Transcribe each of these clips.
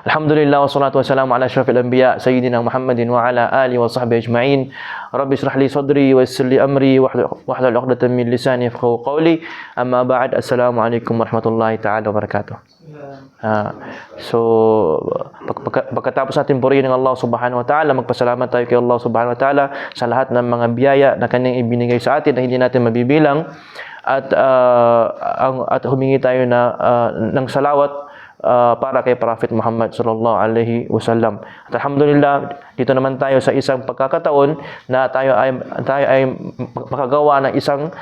Alhamdulillah wassalatu wassalamu ala asyrafil anbiya sayyidina Muhammadin wa ala alihi wa sahbihi ajma'in. Rabbi israh li sadri wa yassir li amri wahlul 'uqdatam min lisani yafqahu qawli. Amma ba'd. Assalamualaikum warahmatullahi taala wabarakatuh. So pagkatapos natin purihin ng Allah Subhanahu wa Ta'ala, magpasalamat tayo kay Allah Subhanahu wa Ta'ala sa lahat ng mga biyaya na kanyang ibinigay sa atin na hindi natin mabibilang, at humingi tayo ng salawat para kay Prophet Muhammad sallallahu alaihi wasallam. At alhamdulillah, dito naman tayo sa isang pagkakataon na tayo ay makagawa ng isang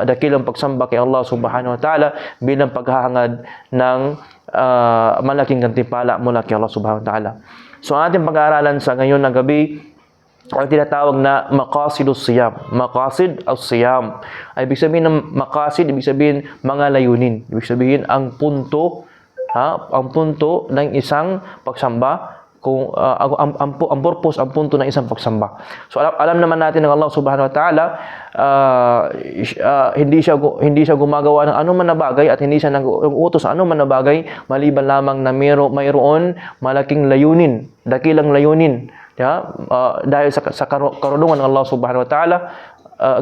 dakilang pagsamba kay Allah Subhanahu wa Ta'ala bilang paghahangad ng malaking gantimpala mula kay Allah Subhanahu wa Ta'ala. So ang ating pag-aaralan sa ngayon na gabi ay tinatawag na maqasidus siyam. Maqasid as-siyam. Ibig sabihin ng maqasid, ibig sabihin mga layunin. Ibig sabihin ang punto, ang punto ng isang pagsamba, kung ang purpose, ang punto ng isang pagsamba. So alam naman natin ng Allah Subhanahu wa Ta'ala, hindi siya gumagawa ng anuman na bagay at hindi siya nag-uutos sa anuman na bagay maliban lamang na mayroon malaking layunin, dakilang layunin. Dahil sa karunungan ng Allah Subhanahu wa Ta'ala,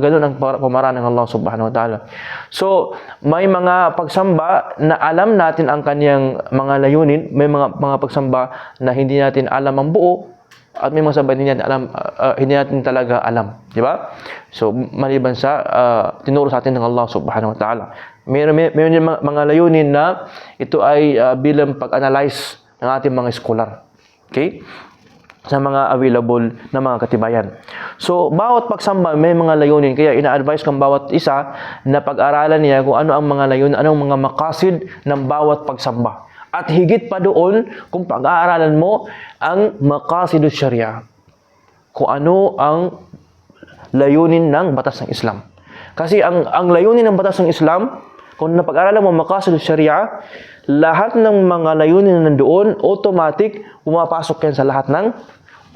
ganun ang pamaraan ng Allah Subhanahu wa Ta'ala. So, may mga pagsamba na alam natin ang kanyang mga layunin, may mga pagsamba na hindi natin alam ang buo, at may mga samba hindi natin talaga alam, di ba? So, maliban sa tinuro sa atin ng Allah Subhanahu wa Ta'ala. Mayroon mga layunin na ito ay bilang pag-analyze ng ating mga scholar. Okay? Sa mga available na mga katibayan. So, bawat pagsamba may mga layunin. Kaya ina-advise kang bawat isa na pag-aralan niya kung ano ang mga layunin, anong mga maqasid ng bawat pagsamba. At higit pa doon, kung pag-aaralan mo ang maqasidus syariah. Kung ano ang layunin ng batas ng Islam. Kasi ang layunin ng batas ng Islam, kung napag-aralan mo maqasidus syariah, lahat ng mga layunin na nandoon, automatic, pumapasok yan sa lahat ng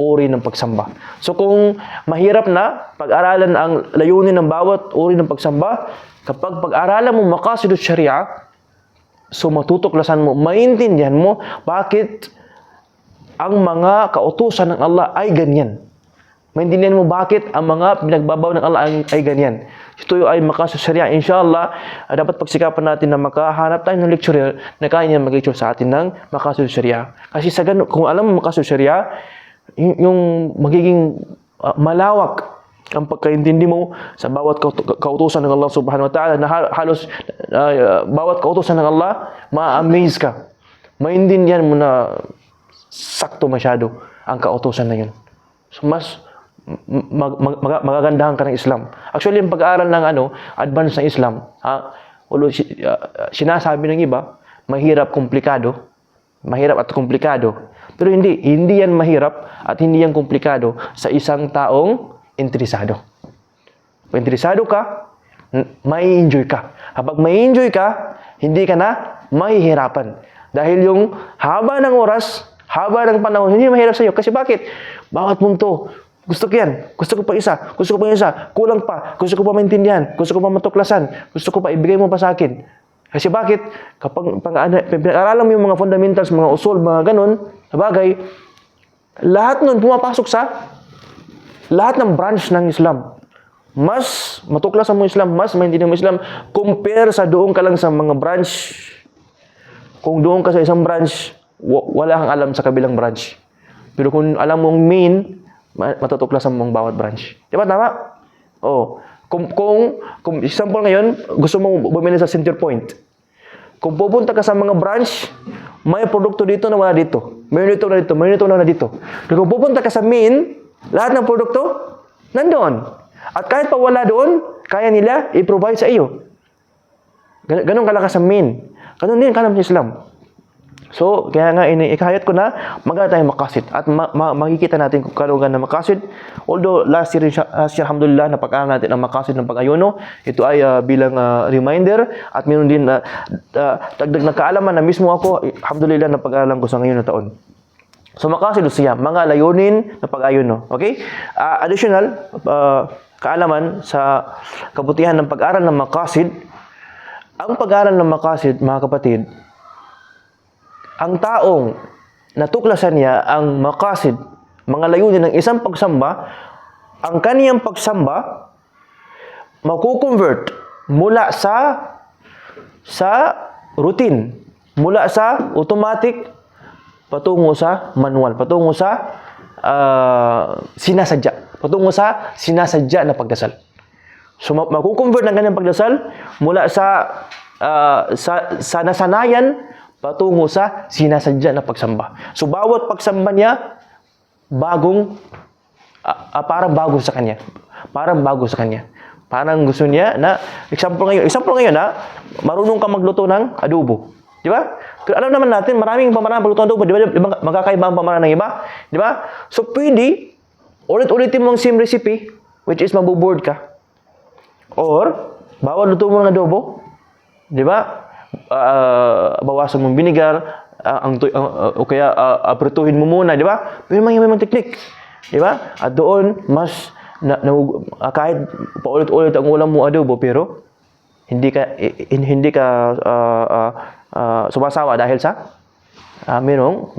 uri ng pagsamba. So kung mahirap na pag-aralan ang layunin ng bawat uri ng pagsamba, kapag pag-aralan mo maqasidus syariah, so matutuklasan mo, maintindihan mo bakit ang mga kautusan ng Allah ay ganyan. Maintindihan mo bakit ang mga pinagbabaw ng Allah ay ganyan. Ito ay maqasidus syariah. Inshallah, dapat pagsikapan natin na makahanap tayo ng lecturer na kaya niya mag-lecture sa atin ng maqasidus syariah. Kasi sa ganun, kung alam mo maqasidus syariah, yung magiging malawak ang pagkaintindi mo sa bawat kautusan ng Allah Subhanahu wa Ta'ala, na halos bawat kautusan ng Allah, ma-amaze ka. Maintindihan mo na sakto masyado ang kautusan na yun. So mas magagandahan ka ng Islam. Actually, yung pag-aaral ng advance ng Islam, sinasabi ng iba, mahirap at komplikado. Pero hindi yan mahirap at hindi yan komplikado sa isang taong interesado. Kung interesado ka, may enjoy ka. Kapag may enjoy ka, hindi ka na mahihirapan. Dahil yung haba ng oras, haba ng panahon, hindi mahirap sa iyo. Kasi bakit? Bawat punto, gusto ko yan, gusto ko pa isa, kulang pa, gusto ko pa maintindihan, gusto ko pa matuklasan, gusto ko pa ibigay mo pa sa akin. Kasi bakit? Kapag pinag-aralan mo yung mga fundamentals, mga usul, mga ganun, na bagay, lahat nun pumapasok sa lahat ng branch ng Islam. Mas matuklasan mo Islam, mas maintindihan mo Islam, compare sa doon ka lang sa mga branch. Kung doon ka sa isang branch, wala kang alam sa kabilang branch. Pero kung alam mong main, matutuklasan mo ang bawat branch. Di ba tama? Oo. Kung example ngayon, gusto mo bumili sa Center Point. Kung pupunta ka sa mga branch, may produkto dito na wala dito. Mayroon dito na dito, mayroon dito na dito. Kung pupunta ka sa main, lahat ng produkto, nandoon. At kahit pa wala doon, kaya nila i-provide sa iyo. Ganun kalakas sa main. Ganun din kalam sa Islam. So, kaya nga ikahayat ko na maganda tayong maqasid at makikita natin kung kalugan ng maqasid. Although last year alhamdulillah napag-aralan natin ang maqasid ng pag-ayuno. Ito ay bilang reminder at meron din dagdag na kaalaman na mismo ako alhamdulillah napag-aralan ko sa ngayon na taon. So maqasidus siyam, mga layunin ng pag-ayuno. Okay? Additional kaalaman sa kabutihan ng pag-aral ng maqasid. Ang pag-aral ng maqasid, mga kapatid, ang taong natuklasan niya ang maqasid, mga layunin ng isang pagsamba, ang kaniyang pagsamba makukonvert mula sa routine, mula sa automatic patungo sa manual, patungo sa sinasadya, patungo sa sinasadya na pagdasal. So makukonvert ng kanyang pagdasal mula sa nasanayan patungo sa sinasadya na pagsamba. So bawat pagsamba niya parang bago sa kanya. Parang bago sa kanya. Parang gusto niya na example ngayon marunong ka magluto ng adobo. Di ba? Pero alam naman natin, maraming pamaraan pagluto ng adobo. Di ba? Magkakaiba ang pamaraan ng iba. Di ba? So pwede, ulit-ulitin mo ang same recipe, which is mabuboard ka. Or, bawal luto mo ng adobo. Di ba? Bawasan mong vinegar, o kaya aprituhin mo muna, di ba? Pero may teknik. Di ba? At doon, mas kahit paulit-ulit ang ulam mo adobo, pero hindi ka sumasawa dahil sa merong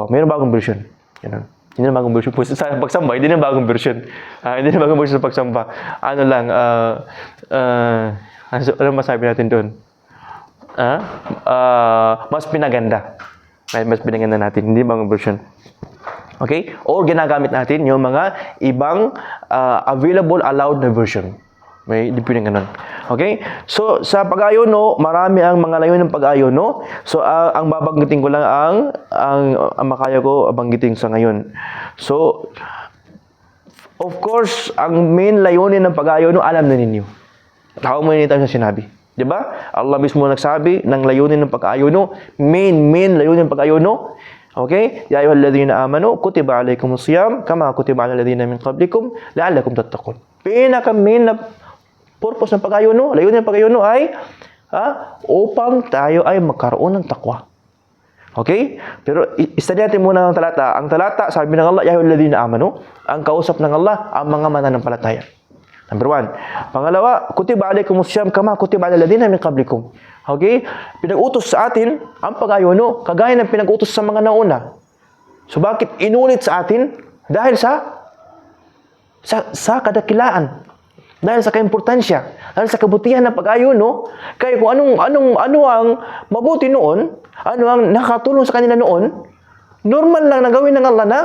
bagong version. Ganun. Hindi na bagong version. Sa pagsamba, hindi na bagong version. Hindi na bagong version sa pagsamba. Ano masabi natin doon? Mas pinaganda. Mas pinaganda natin. Hindi bagong version. Okay? Or ginagamit natin yung mga ibang available, allowed na version. May depende ganun. Okay? So, sa pag-ayono, marami ang mga layo ng pag-ayono. So, ang babanggitin ko lang ang makaya ko banggitin sa ngayon. So, of course, ang main layunin ng pag-ayono, alam na ninyo. Tao mo yun tayo sa sinabi. Diba? Allah mismo nagsabi ng layunin ng pag-ayono. Main layunin ng pag-ayono. Okay? Ya ayyuhalladhina amanu, kutiba alaykumus siyam, kama kutiba alal ladzina min qablikum, la'allakum tattaqun. Pinaka-main na purpose ng pag-ayono, layunin ng pag-ayono ay upang tayo ay magkaroon ng takwa. Okay? Pero study natin muna ang talata. Ang talata, sabi ng Allah, ya ayyuhalladhina amanu, ang kausap ng Allah, ang mga mananampalataya. Number 1. Pangalawa, kutiba alaykumus siyam kama kutiba alal ladzina min qablikum. Okay? Pinag-utos sa atin ang pag-ayono kagaya ng pinag-utos sa mga nauna. So bakit inulit sa atin? Dahil sa kadakilaan. Dahil sa kaimportansya, dahil sa kabutihan ng pag-ayono, kaya kung ano ang mabuti noon, ano ang nakatulong sa kanila noon, normal lang na gawin ng Allah na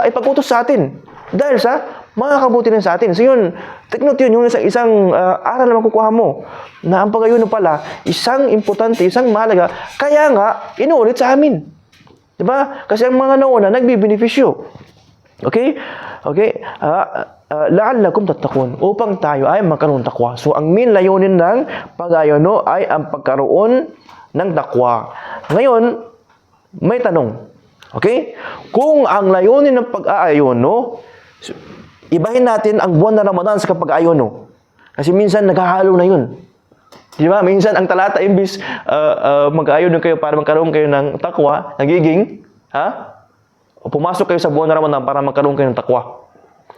ipag-utos sa atin dahil sa mga kabuti rin sa atin. So yun, take note yun, yung isang aral na makukuha mo na ang pag-ayono pala, isang importante, isang mahalaga, kaya nga, inuulit sa amin. Diba? Kasi ang mga nauna, nagbibenepisyo. Okay? Okay? La'allakum tattaqun, upang tayo ay magkaroon ng takwa. So ang main layunin ng pag-ayono ay ang pagkaroon ng takwa. Ngayon, may tanong. Okay? Kung ang layunin ng pag-aayono, ibahin natin ang buwan na Ramadan sa pag-aayono. Kasi minsan naghahalo na yun. Di ba? Minsan ang talata, imbis mag-aayono kayo para magkaroon kayo ng takwa, nagiging, pumasok kayo sa buwan na Ramadan para magkaroon kayo ng takwa.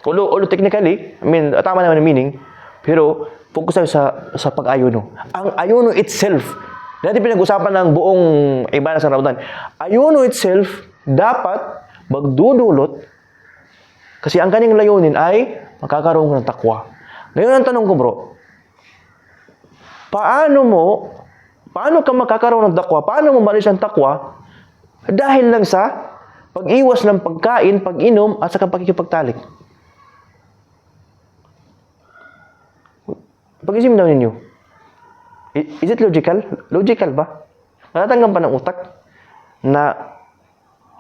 Although technically, tama naman ang meaning, pero focus tayo sa pag-ayono. Ang ayono itself, dati pinag-usapan ng buong ibadah sa Ramadan. Ayono itself, dapat magdudulot kasi ang kanyang layunin ay magkakaroon ng takwa. Ngayon ang tanong ko, bro, paano ka magkakaroon ng takwa? Paano mo malis ang takwa dahil lang sa pag-iwas ng pagkain, pag-inom, at saka pagkikipagtalik? Pag-isip daw ninyo. Is it logical? Logical ba? Natatanggap pa ng utak na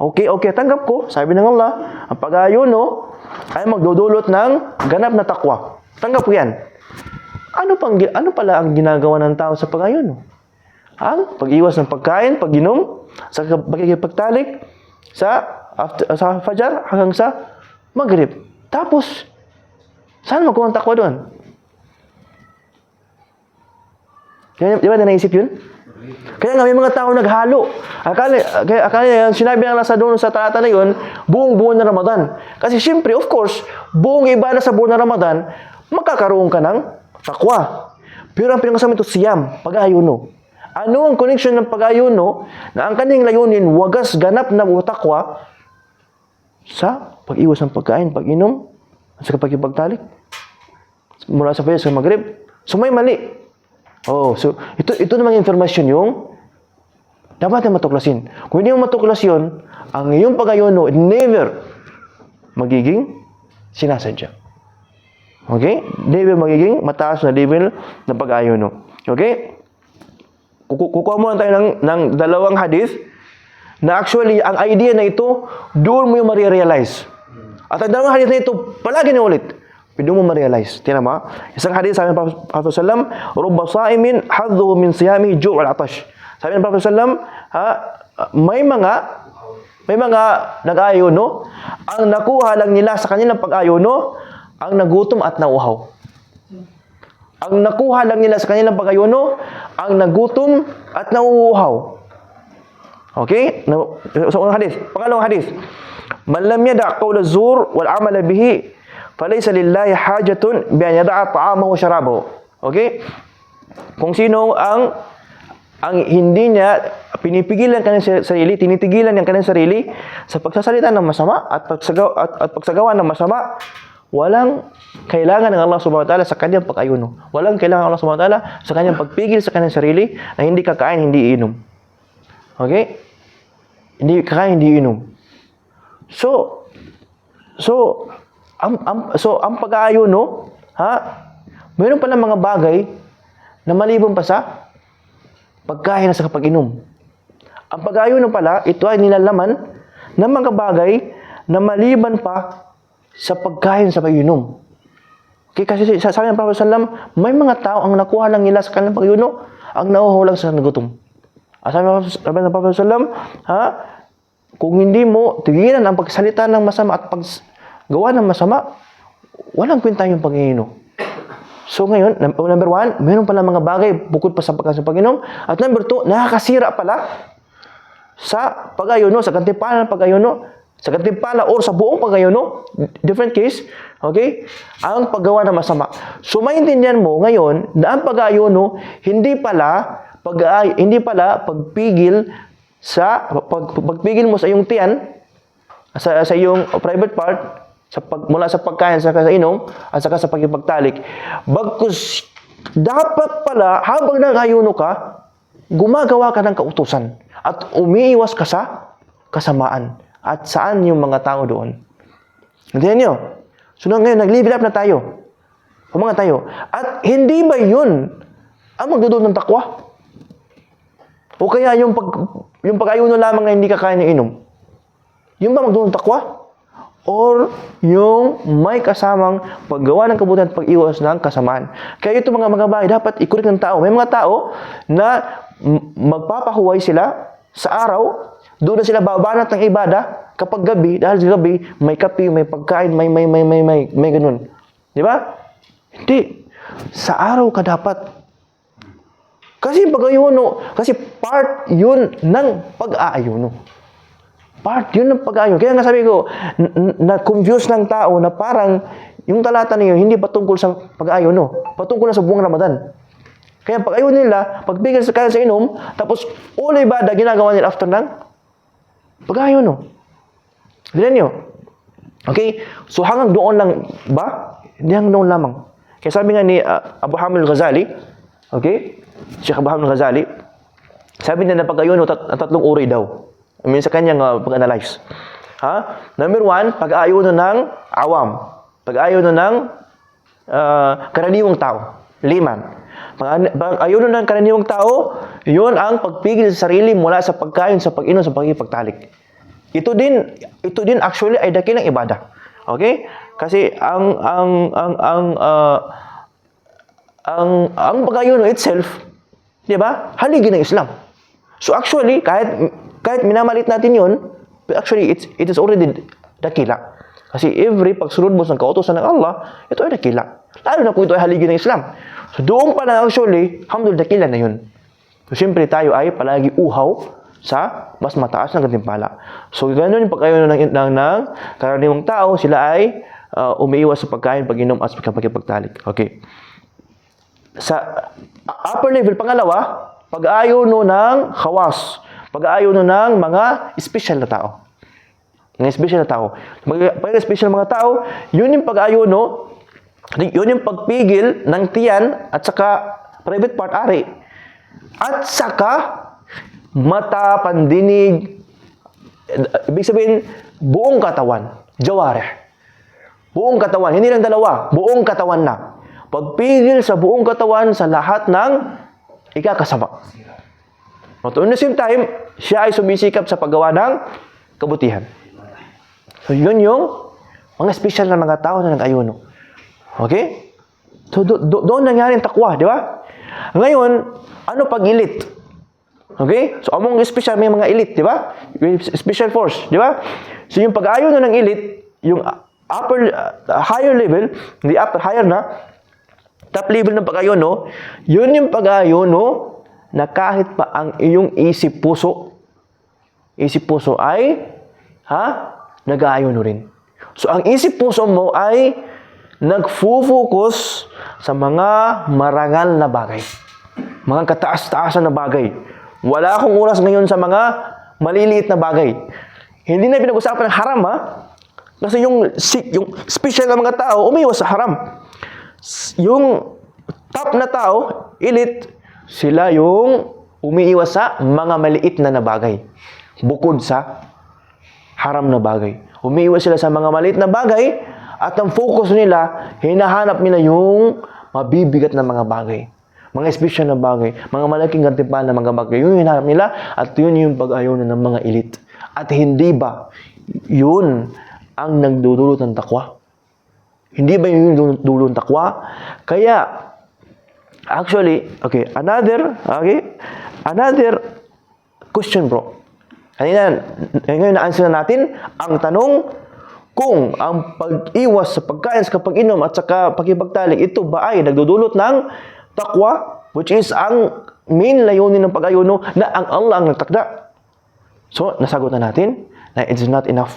okay, tanggap ko, sabi ng Allah, ang pag-ayono ay magdudulot ng ganap na takwa. Tanggap ko yan. Ano pala ang ginagawa ng tao sa pag-ayono? Ang pag-iwas ng pagkain, pag-inom, sa pagkikipagtalik, sa Fajar hanggang sa Maghrib. Tapos, saan magawa ang takwa doon? Di ba naisip yun? Kaya nga may mga tao naghalo. Akala sinabi ng Allah sa doon sa talata na yun, buong buwan na Ramadan. Kasi siyempre, of course, buong ibadah sa buwan na Ramadan, magkakaroon ka ng takwa. Pero ang pinakasama ito, siyam, pag-ayuno. Ano ang connection ng pag-ayuno na ang kanyang layunin, wagas ganap na utakwa sa pag-iwas ng pagkain, pag-inom, at sa pagkipagtalik? Mula sa Fajr sa Maghrib. So may mali. Oh, so ito namang informasyon yung dapat na matuklasin. Kung hindi mo matuklas yun, ang iyong pag-ayuno never magiging sinasadya. Okay? Never magiging mataas na level ng pag-ayuno. Okay? Kukuha muna tayo ng dalawang hadith na actually, ang idea na ito, doon mo yung marirealize. At ang dalawang hadith na ito, palagi na ulit. Pwede mo ma-realize. Tingnan mo. Isang hadith sabi ng Prophet sallam, "Rubba sa'imin hadduhu min siyami ju' wal 'atash." Sabi ng Prophet sallam, may mga nag-ayuno, ang nakuha lang nila sa kanilang pag-ayuno, ang nagutom at nauhaw. Ang nakuha lang nila sa kanilang pag-ayuno, ang nagutom at nauuhaw. Okay? So, unang hadith. Pangalawang hadith. Man lam yada' qawla az-zur wal 'amala bihi, falaysa lillahi hajatun bi an yada'a ta'amahu wa sharabahu. Okay? Kung sino ang hindi niya pinipigilan kanyang sarili, tinitigilan niya kanyang sarili sa pagsasalita ng masama at pagsagawa ng masama, walang kailangan ng Allah subhanahu wa ta'ala sa kanyang pag-ayuno. Walang kailangan ng Allah subhanahu wa ta'ala sa kanyang pagpigil sa kanyang sarili na hindi kakain, hindi iinom. Okay? Hindi kakain, hindi iinom. So ang pag-ayuno, mayroon pa ng mga bagay na maliban pa sa pagkain at sa pag-inom. Ang pag-ayuno pala, ito ay nilalaman ng mga bagay na maliban pa sa pagkain sa pag-inom. Okay, kasi sabi ng Prophet sallam, may mga tao ang nakuha lang nila sa kanilang pag-inom, ang nauhaw lang sa nagutom. Sabi ng Prophet sallam, kung hindi mo tigilan ang pagsalita ng masama at paggawa ng masama, walang kwenta yung pag-inom. So ngayon, number one, mayroon pala mga bagay bukod pa sa pagkain sa pag-inom. At number two, nakakasira pala sa pag-ayuno, sa gantimpala ng pag-ayuno, sa gantimpala or sa buong pag-ayuno, different case, okay, ang paggawa ng masama. So maintindihan mo ngayon na ang pag-ayuno hindi pala pagpigil mo sa iyong tiyan, sa iyong private part, mula sa pagkain sa inom at saka sa pagkipagtalik. Bagkus dapat pala habang nag-ayuno ka, gumagawa ka ng kautusan at umiiwas ka sa kasamaan. At saan yung mga tao doon? Nandiyan nyo? So ngayon, nag-level up na tayo. Mga tayo. At hindi ba yun ang magdudulot ng takwa? O kaya yung pag-ayuno lamang na hindi ka kaya ng inom? Yung ba magdudulot ng takwa? Or yung may kasamang paggawa ng kabutihan at pag-iwas ng kasamaan. Kaya ito mga bagay dapat ikurik ng tao. May mga tao na magpapahuway sila sa araw, doon na sila babanat ng ibada kapag gabi, dahil sa gabi may kape, may pagkain, may ganun. Di ba? Hindi. Sa araw ka dapat. Kasi pag-ayuno, kasi part yun ng pag-aayuno. Part yun ng pag-ayuno. Kaya nga sabi ko, na-confuse ng tao na parang yung talata niyo hindi patungkol sa pag-ayuno, patungkol na sa buong Ramadan. Kaya pag-ayuno nila, pagpigil sa kaya sa inom, tapos ulay ibada ginagawa nila after ng pag-ayuno. Diyan nyo. Okay? So hanggang doon lang ba? Hindi hanggang doon lamang. Kaya sabi nga ni Abu Hamid al-Ghazali, okay? Sheikh Abu Hamid al-Ghazali, sabi niya na pag-ayuno, tatlong uri daw. I mean, sa kanyang pag-analyze. Number one, pag-ayuno ng awam. Pag-ayuno ng karaniwang tao. Liman. Pag-ayuno ng karaniwang tao, yun ang pagpigil sa sarili mula sa pagkain, sa pag-inom, sa pagkipagtalik. Ito din actually ay dakilang ibadah. Okay? Kasi ang pag-ayuno itself, di ba? Haligi ng Islam. So actually, kahit minamalit natin yun, actually, it is already dakila. Kasi every pagsunod mo sa kautusan ng Allah, ito ay dakila. Lalo na kung ito ay haligi ng Islam. So doon pa lang actually, alhamdulillah, dakila na yun. So siyempre tayo ay palagi uhaw sa mas mataas na gantimpala. So ganoon yung pag-ayuno ng karaniwang tao, sila ay umiiwas sa pagkain, pag-inom at pagkipagtalik. Okay. sa upper level, pangalawa, pag-ayuno ng khawas. Pag-ayuno ng mga special na tao. Mga special na tao. Pag special mga tao, yun yung pag-ayuno, yun yung pagpigil ng tiyan at saka private part, ari. At saka mata, pandinig, ibig sabihin, buong katawan. Jawareh. Buong katawan. Hindi lang dalawa. Buong katawan na. Pagpigil sa buong katawan sa lahat ng ikakasama. At at the same time, siya ay sumisikap sa paggawa ng kabutihan. So, yun yung mga special na mga tao na nag-ayuno. Okay? So, doon nangyari ang takwa, di ba? Ngayon, ano pag-elite? Okay? So, among special, may mga elite, di ba? Special force, di ba? So, yung pag-ayuno ng elite, yung upper, higher level, the upper, higher na, top level ng pag-ayuno, yun yung pag-ayuno na kahit pa ang iyong isip puso ay, nag-aayuno rin. So, ang isip puso mo ay nagfo-focus sa mga marangal na bagay. Mga kataas-taasan na bagay. Wala akong oras ngayon sa mga maliliit na bagay. Hindi na pinag-usapan ng haram, Kasi yung special na mga tao, umiwas sa haram. Yung top na tao, elite, sila yung umiiwas sa mga maliit na bagay. Bukod sa haram na bagay. Umiiwas sila sa mga maliit na bagay at ang focus nila, hinahanap nila yung mabibigat na mga bagay. Mga special na bagay. Mga malaking gantimpala na mga bagay. Yun yung hinahanap nila at yun yung pag-ayunan ng mga elite. At hindi ba yun ang nagdudulot ng takwa? Hindi ba yun yung dulot ng takwa? Kaya, actually, another question, bro. Ngayon na-answer na natin ang tanong kung ang pag-iwas sa pagkain sa kapag-inom at saka pagkipagtalik, ito ba ay nagdudulot ng takwa, which is ang main layunin ng pag-ayuno na ang Allah ang nagtakda. So, nasagot na natin na it's not enough.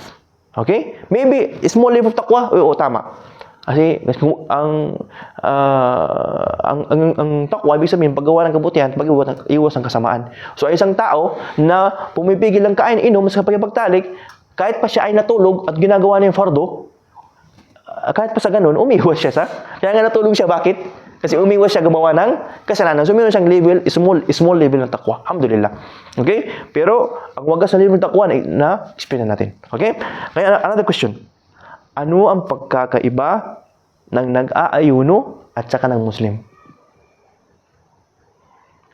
Okay? Maybe, small level of takwa, oo, tama. Kasi ang takwa, ibig sabihin, paggawa ng kabutihan, pag-iwas ng kasamaan. So, isang tao na pumipigil ng kain, inom, sa pagkipagtalik, kahit pa siya ay natulog at ginagawa niya yung fardo, kahit pa sa ganun, umiwas siya kaya nga natulog siya. Bakit? Kasi umiwas siya gumawa ng kasalanan. So, mayroon siyang level, small level ng takwa. Alhamdulillah. Okay? Pero, ang wagas na level ng takwa na explain natin. Okay? Kaya, another question. Ano ang pagkakaiba ng nag-aayuno at saka ng Muslim?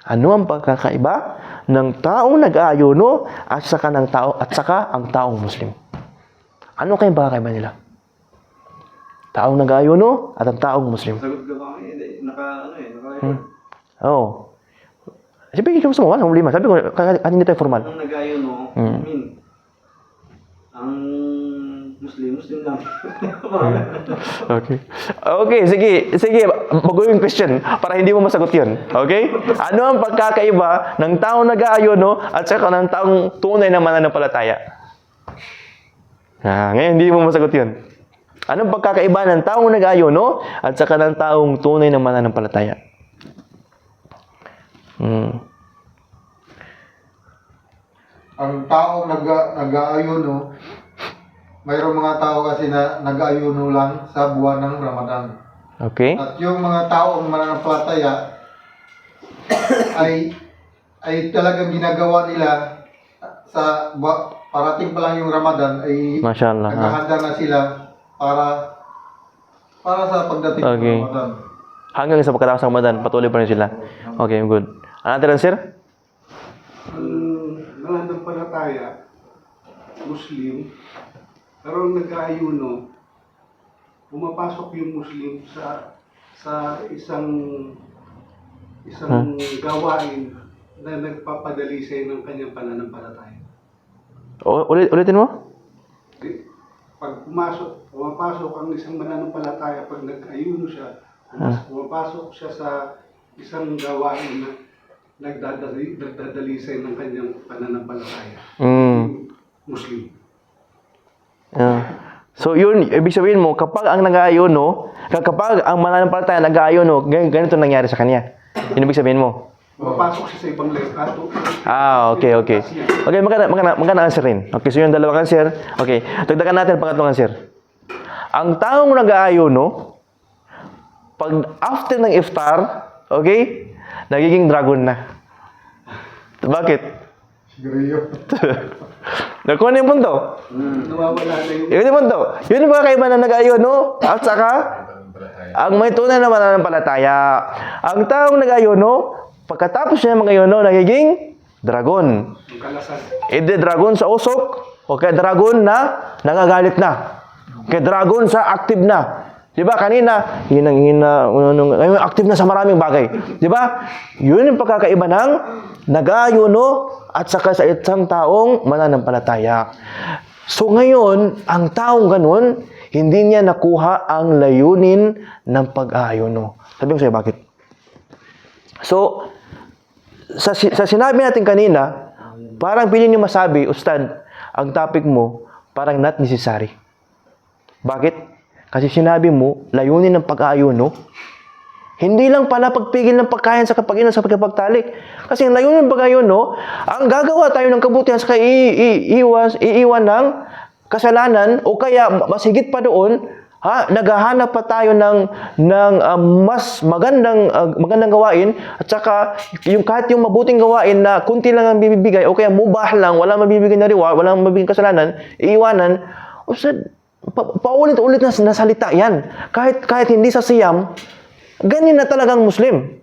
Ano ang pagkakaiba ng taong nag-aayuno at saka ang taong Muslim? Ano kayong pagkakaiba nila? Taong nag-aayuno at ang taong Muslim. Sagot ka ba kami? Oo. Sabi ko gusto mo, walang problema. Sabi ko, hindi tayo formal. Ang nag-ayuno, ang Muslim lang. Okay, sige. Bago yung question para hindi mo masagot yun. Okay? Ano ang pagkakaiba ng taong nag-aayuno at saka ng taong tunay na mananampalataya? Ngayon, hindi mo masagot yun. Anong pagkakaiba ng taong nag-aayuno at saka ng taong tunay na mananampalataya? Ang taong nag-aayuno, mayroong mga tao kasi na nag-aayuno lang sa buwan ng Ramadan. Okay. At yung mga taong mananampalataya ay talagang ginagawa nila sa parating pa lang yung Ramadan ay Mashallah. naghahanda na sila para sa pagdating ng Ramadan. Hanggang sa pagkatapos ng Ramadan, patuloy pa rin sila. Okay, good. Another answer? Mananampalataya, Muslim, pero nag-aayuno, pumapasok yung Muslim sa isang gawain na nagpapadali sa ng kanyang pananampalataya. Ulitin mo? Pag pumapasok ang isang mananampalataya, pag nag-ayuno siya, pumapasok siya sa isang gawain na nagdadalisay ng kanyang pananampalataya. Muslim. So yun, ibig sabihin mo, kapag ang nag-aayuno, kapag ang mananampalataya nag-aayuno, ganito nangyari sa kanya. Yun ibig sabihin mo. Pumapasok siya sa ibang letrato. Okay. Okay, maganda answer rin. Okay, so yung dalawang answer. Okay, dagdagan natin ang pangatlong answer. Ang taong nag-aayuno, pag after ng iftar, okay, nagiging dragon na. Bakit? Sigarilyo. Nakuha na yung punto. Nawawala na yung Yun yung punto. Yun yung kaiba na nag-aayuno, at saka, ang may tunay na mananampalataya. Ang taong nag-aayuno, pagkatapos niya mag-ayuno, nagiging dragon. kalasan. Either dragon sa usok, o kaya dragon na nangagalit na. Kaya dragon sa active na. Di ba? Kanina, ngayon active na sa maraming bagay. Di ba? Yun yung pagkakaiba ng nag-aayuno at saka sa isang taong mananampalataya. So ngayon, ang taong ganun, hindi niya nakuha ang layunin ng pag-aayuno. Sabi ko sa'yo, bakit? So, sa sinabi natin kanina, parang pili niyo masabi, Ustad, ang topic mo, parang not necessary. Bakit? Kasi sinabi mo, layunin ng pag-aayuno, hindi lang pala pagpigil ng pagkain sa kapag-inom sa pagkapagtalik. Kasi ang layunin ng pag-aayuno, ang gagawa tayo ng kabutihan sa iiwan ng kasalanan, o kaya mas higit pa doon, naghahanap pa tayo ng mas magandang gawain, at saka kahit yung mabuting gawain na kunti lang ang bibigay, o kaya mubah lang, walang mabibigay na reward, walang mabibigay kasalanan, iiwanan. Ustad, paulit-ulit na salita yan. Kahit hindi sa siyam, ganyan na talagang Muslim.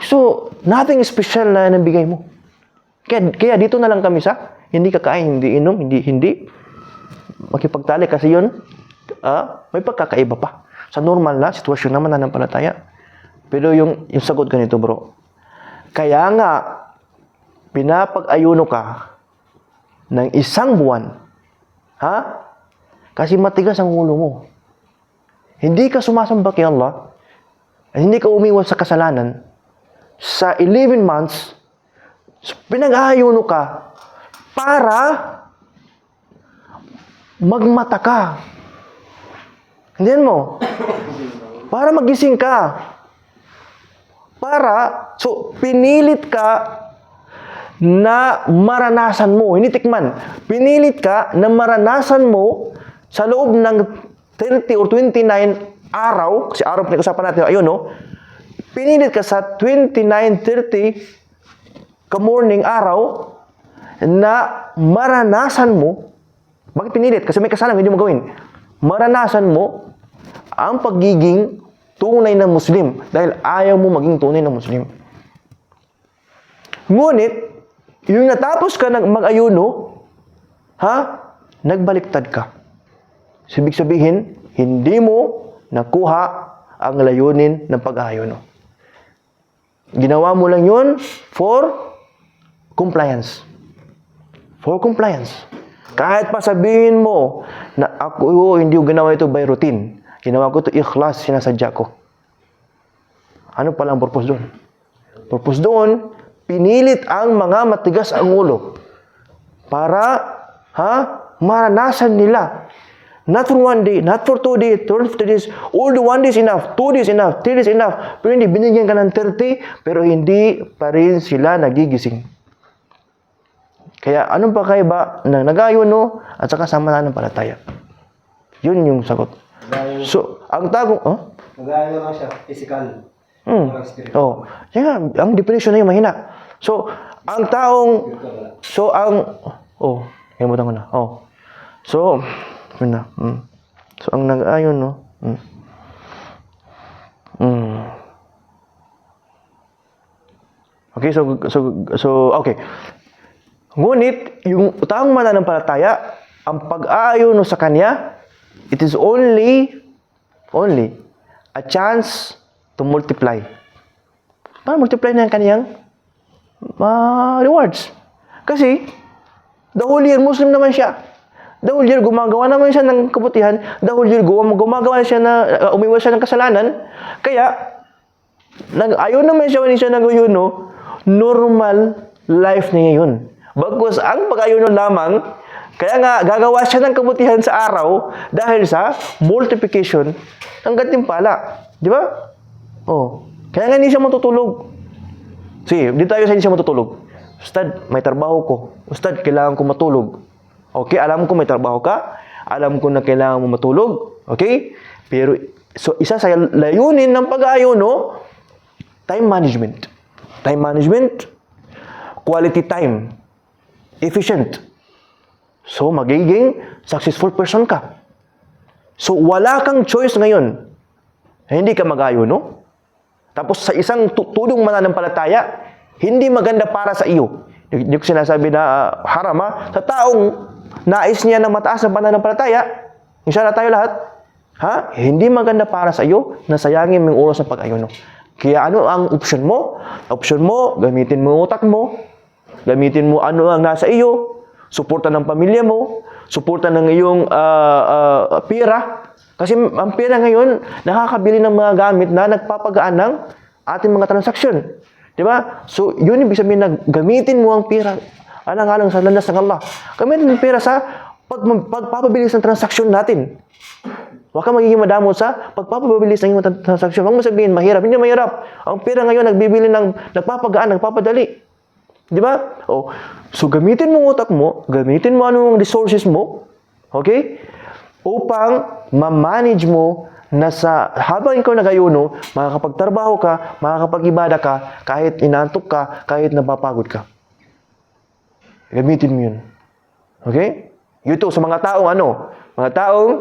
So, nothing special na nabigay mo. Kaya dito na lang kami sa hindi kakain, hindi inom, hindi makipagtali, kasi yun, may pagkakaiba pa. Sa normal na sitwasyon naman na nanampalataya. Pero yung sagot ganito, bro. Kaya nga, pinapag-ayuno ka ng 1 buwan. Kasi matigas ang ulo mo. Hindi ka sumasamba kay Allah, at hindi ka umiwas sa kasalanan. Sa 11 months, pinag-aayuno ka para magmata ka. Hindi mo. Para magising ka. Pinilit ka na maranasan mo, hindi tikman. Pinilit ka na maranasan mo sa loob ng 30 or 29 araw, kasi araw pinag-usapan natin, ayun, no? Pinilit ka sa 29, 30 ka-morning araw na maranasan mo. Bakit pinilit? Kasi may kasalanan, hindi mo gawin. Maranasan mo ang pagiging tunay na Muslim dahil ayaw mo maging tunay na Muslim. Ngunit, yung natapos ka mag-ayuno, nagbaliktad ka. So, ibig sabihin, hindi mo nakuha ang layunin ng pag-aayuno. Ginawa mo lang yun for compliance. For compliance. Kahit pa sabihin mo na ako, hindi ko ginawa ito by routine. Ginawa ko ito ikhlas, sinasadya ko. Ano pala ang purpose doon? Purpose doon, pinilit ang mga matigas ang ulo para maranasan nila. Not for 1 day, not for 2 days, 12 days, all the 1 day is enough, 2 days enough, 3 days enough. Pero hindi, binigyan ka ng 30, pero hindi pa rin sila nagigising. Kaya anong pakaiba ng nag-aayuno at saka mananampalataya? Yun yung sagot. So, ang tagong, Nag-aayuno lang siya, physical. Walang spiritual. Yeah, ang definition na yung mahina. So, ang taong, kalimutan ko na. So, yun na. So, ang nag-aayuno, okay, okay. Ngunit, yung taong mananampalataya, ang pag-aayuno sa kanya, it is only a chance to multiply. Para multiply na yung kanyang rewards. Kasi, the whole year, Muslim naman siya. The whole year, gumagawa naman siya ng kabutihan. The whole year, gumagawa siya umiwas siya ng kasalanan. Kaya, ayaw naman siya, hindi siya nag-ayuno, normal life niya yun. Bagkus, ang pag-ayuno lamang, Kaya nga, gagawa siya ng kabutihan sa araw dahil sa multiplication ng gantimpala. Di ba? Oh. Kaya nga hindi siya matutulog. Sige, dito tayo sa hindi siya matutulog. Ustad, may trabaho ko. Ustad, kailangan ko matulog. Okay, alam ko may trabaho ka. Alam ko na kailangan mo matulog. Okay? Pero, so isa sa layunin ng pag-ayuno, time management. Time management, quality time, efficient. So, magiging successful person ka. So, wala kang choice ngayon. Hindi ka mag-ayuno. Tapos, sa isang tulong mananampalataya, hindi maganda para sa iyo. Hindi ko sinasabi na haram ha. Sa taong nais niya ng mataas na pananampalataya, inshallah tayo lahat, ha? Hindi maganda para sa iyo na sayangin mo yung oras ng pag-ayuno. Kaya ano ang option mo? Option mo, gamitin mo utak mo, gamitin mo ano ang nasa iyo, suporta ng pamilya mo, suporta ng iyong pera. Kasi ang pera ngayon, nakakabili ng mga gamit na nagpapagaan ng ating mga transaksyon. Di ba? So, yun ibig sabihin na gamitin mo ang pera alang-alang sa landas ng Allah. Gamitin mo ang pera sa pagpapabilis ng transaksyon natin. Huwag ka magiging madamot sa pagpapabilis ng iyong transaksyon. Huwag mo sabihin, mahirap. Hindi mahirap. Ang pera ngayon, nagbibili ng nagpapagaan, nagpapadali. Di ba? Oh, so, gamitin mo ang utak mo, gamitin mo anong resources mo, okay? Upang ma-manage mo na sa habang ikaw nag-ayuno, makakapagtrabaho ka, makakapag-ibada ka, kahit inantok ka, kahit napapagod ka. Gamitin mo yun. Okay? Ito sa mga taong mga taong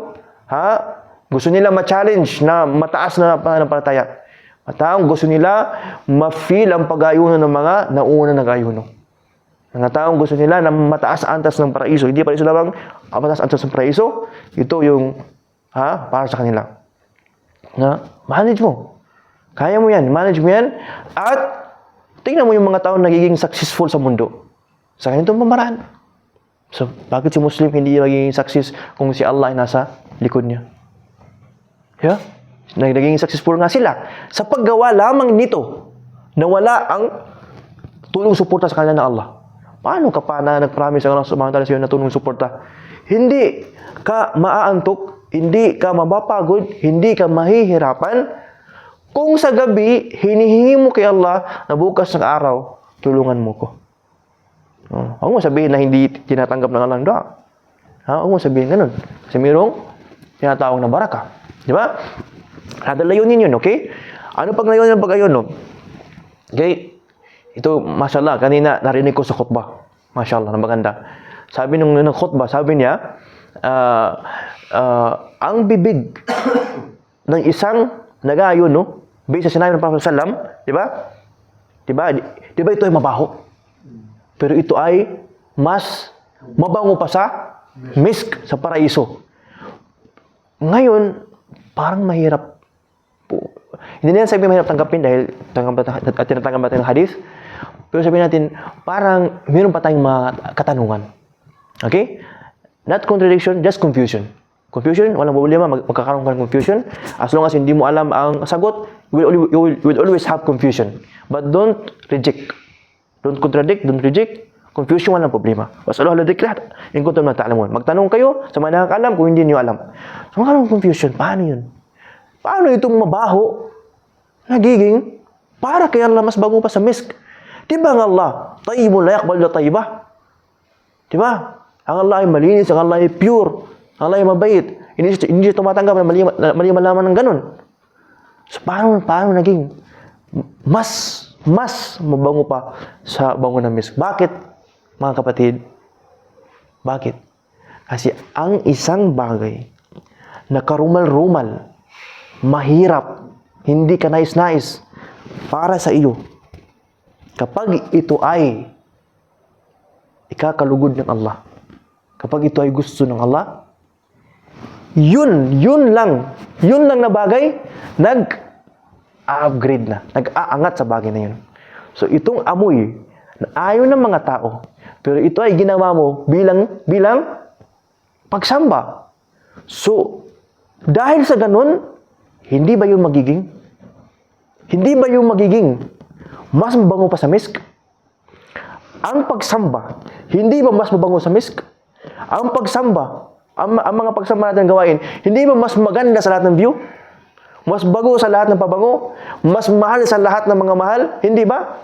gusto nila ma-challenge na mataas na pananampalataya. Mga taong gusto nila ma-feel ang pag-ayuno ng mga nauna nag-ayuno. Mga taong gusto nila na mataas antas ng paraiso. Hindi paraiso lamang, mataas antas ng paraiso. Ito yung para sa kanila. Manage mo. Kaya mo yan. Manage mo yan. At tingnan mo yung mga taong nagiging successful sa mundo. Sa ganitong pamaraan. So, bakit si Muslim hindi magiging success kung si Allah ay nasa likod niya? Yeah? Nagiging successful nga sila sa paggawa lamang nito na wala ang tulong suporta sa kanila ng Allah. Paano ka pa na nag-promise ang Allah subhanahu wa ta'ala sa iyo na tulong suporta? Hindi ka maaantok, hindi ka mapapagod, hindi ka mahihirapan kung sa gabi hinihingi mo kay Allah na bukas ng araw, tulungan mo ko. Huwag mo sabihin na hindi tinatanggap ng Allah ang dua. Huwag mo sabihin ganun. Kasi mayroong tinatawag na baraka. Di ba? Kada layunin yun, okay? Ano pag layunin ng pag-ayuno? Okay? Ito, mashallah, kanina narinig ko sa khutbah. Mashallah, na maganda. Sabi nung khutbah, sabi niya, ang bibig ng isang nag-ayuno, based sa sinabi ng Prophet sallam, di ba? Di ba ito ay mabaho? Pero ito ay mas mabango pa sa misk, sa paraiso. Ngayon, parang mahirap po. Hindi na sabihin mahirap tanggapin dahil tinatanggap natin ng hadith. Pero sabihin natin, parang mayroon pa tayong mga katanungan. Okay? Not contradiction, just confusion. Confusion, walang problema, magkakaroon ka ng confusion. As long as hindi mo alam ang sagot, you will always have confusion. But don't reject. Don't contradict, don't reject. Confusion, walang problema. Wasaluh ala dhikr in kuntum la ta'lamun. Magtanong kayo sa mga nakakaalam kung hindi niyo alam. So, magkaroon ng confusion. Paano yun? Paano itong mabaho nagiging para kay Allah mas bago pa sa misk? Diba ang Allah, tayyibun la yaqbal illa tayyibah? Diba? Ang Allah ay malinis, ang Allah ay pure, ang Allah ay mabait. Hindi siya tumatanggap na mali malaman ng ganun. So, paano naging mas mabango pa sa bango ng misk? Bakit, mga kapatid? Bakit? Kasi ang isang bagay na karumal-rumal, mahirap, hindi ka nais-nais para sa iyo, kapag ito ay ikakalugod ng Allah, kapag ito ay gusto ng Allah, yun lang na bagay, nag-upgrade na, nag-aangat sa bagay na yun. So, itong amoy, na ayaw ng mga tao, pero ito ay ginawa mo bilang pagsamba. So, dahil sa ganun, hindi ba yung magiging mas mabango pa sa misk? Ang pagsamba, hindi ba mas mabango sa misk? Ang pagsamba, ang mga pagsamba natin gawain, hindi ba mas maganda sa lahat ng view? Mas bago sa lahat ng pabango? Mas mahal sa lahat ng mga mahal? Hindi ba?